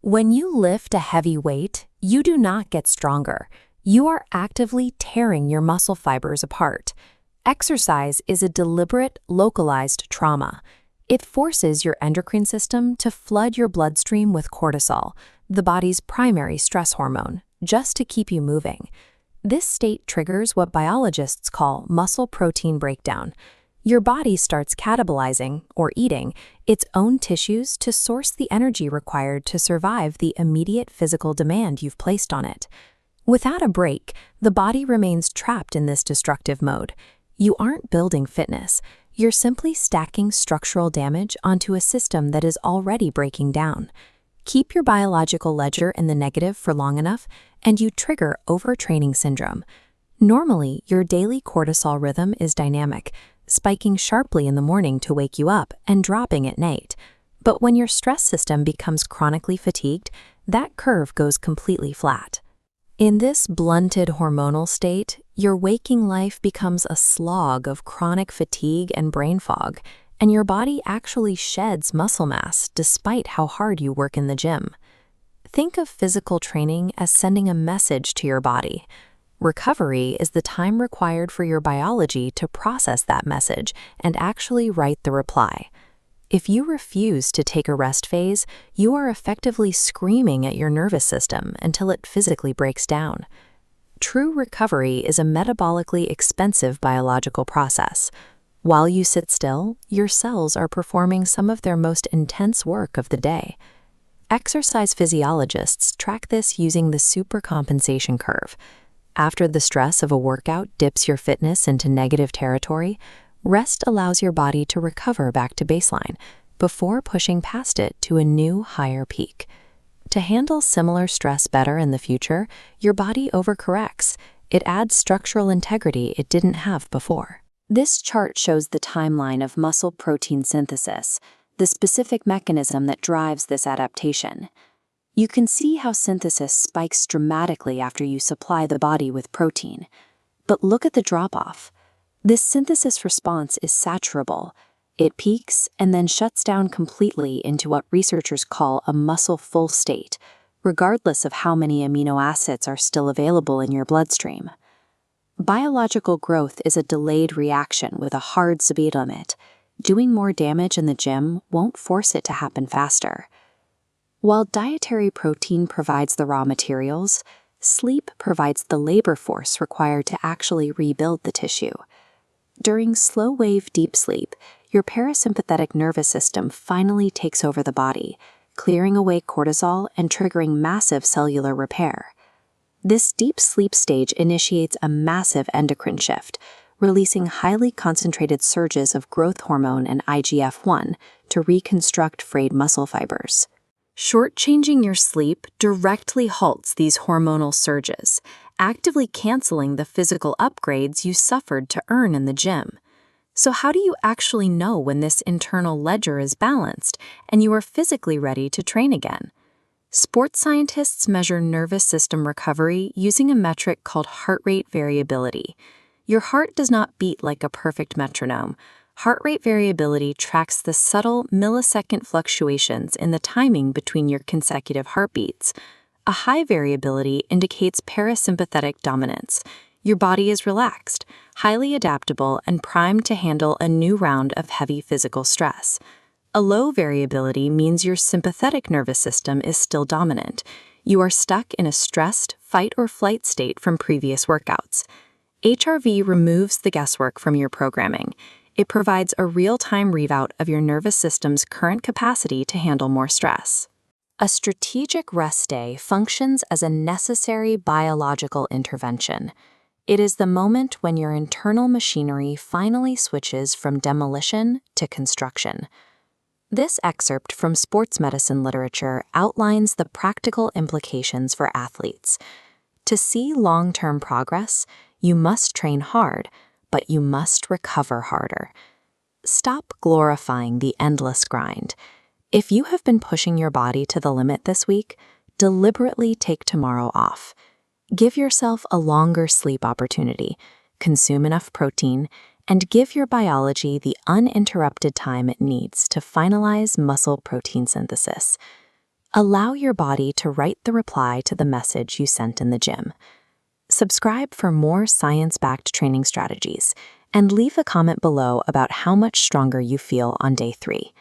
When you lift a heavy weight, you do not get stronger. You are actively tearing your muscle fibers apart. Exercise is a deliberate, localized trauma. It forces your endocrine system to flood your bloodstream with cortisol, the body's primary stress hormone, just to keep you moving. This state triggers what biologists call muscle protein breakdown. Your body starts catabolizing, or eating, its own tissues to source the energy required to survive the immediate physical demand you've placed on it. Without a break, the body remains trapped in this destructive mode. You aren't building fitness. You're simply stacking structural damage onto a system that is already breaking down. Keep your biological ledger in the negative for long enough, and you trigger overtraining syndrome. Normally, your daily cortisol rhythm is dynamic, spiking sharply in the morning to wake you up and dropping at night. But when your stress system becomes chronically fatigued, that curve goes completely flat. In this blunted hormonal state, your waking life becomes a slog of chronic fatigue and brain fog, and your body actually sheds muscle mass despite how hard you work in the gym. Think of physical training as sending a message to your body. Recovery is the time required for your biology to process that message and actually write the reply. If you refuse to take a rest phase, you are effectively screaming at your nervous system until it physically breaks down. True recovery is a metabolically expensive biological process. While you sit still, your cells are performing some of their most intense work of the day. Exercise physiologists track this using the supercompensation curve. After the stress of a workout dips your fitness into negative territory, rest allows your body to recover back to baseline before pushing past it to a new, higher peak. To handle similar stress better in the future, your body overcorrects. It adds structural integrity it didn't have before. This chart shows the timeline of muscle protein synthesis, the specific mechanism that drives this adaptation. You can see how synthesis spikes dramatically after you supply the body with protein. But look at the drop-off. This synthesis response is saturable. It peaks and then shuts down completely into what researchers call a muscle full state, regardless of how many amino acids are still available in your bloodstream. Biological growth is a delayed reaction with a hard speed limit. Doing more damage in the gym won't force it to happen faster. While dietary protein provides the raw materials, sleep provides the labor force required to actually rebuild the tissue. During slow-wave deep sleep, your parasympathetic nervous system finally takes over the body, clearing away cortisol and triggering massive cellular repair. This deep sleep stage initiates a massive endocrine shift, releasing highly concentrated surges of growth hormone and IGF-1 to reconstruct frayed muscle fibers. Shortchanging your sleep directly halts these hormonal surges, actively canceling the physical upgrades you suffered to earn in the gym. So how do you actually know when this internal ledger is balanced and you are physically ready to train again? Sports scientists measure nervous system recovery using a metric called heart rate variability. Your heart does not beat like a perfect metronome. Heart rate variability tracks the subtle millisecond fluctuations in the timing between your consecutive heartbeats. A high variability indicates parasympathetic dominance. Your body is relaxed, highly adaptable, and primed to handle a new round of heavy physical stress. A low variability means your sympathetic nervous system is still dominant. You are stuck in a stressed, fight-or-flight state from previous workouts. HRV removes the guesswork from your programming. It provides a real-time readout of your nervous system's current capacity to handle more stress. A strategic rest day functions as a necessary biological intervention. It is the moment when your internal machinery finally switches from demolition to construction. This excerpt from sports medicine literature outlines the practical implications for athletes. To see long-term progress, you must train hard, but you must recover harder. Stop glorifying the endless grind. If you have been pushing your body to the limit this week, deliberately take tomorrow off. Give yourself a longer sleep opportunity, consume enough protein, and give your biology the uninterrupted time it needs to finalize muscle protein synthesis. Allow your body to write the reply to the message you sent in the gym. Subscribe for more science-backed training strategies, and leave a comment below about how much stronger you feel on day 3.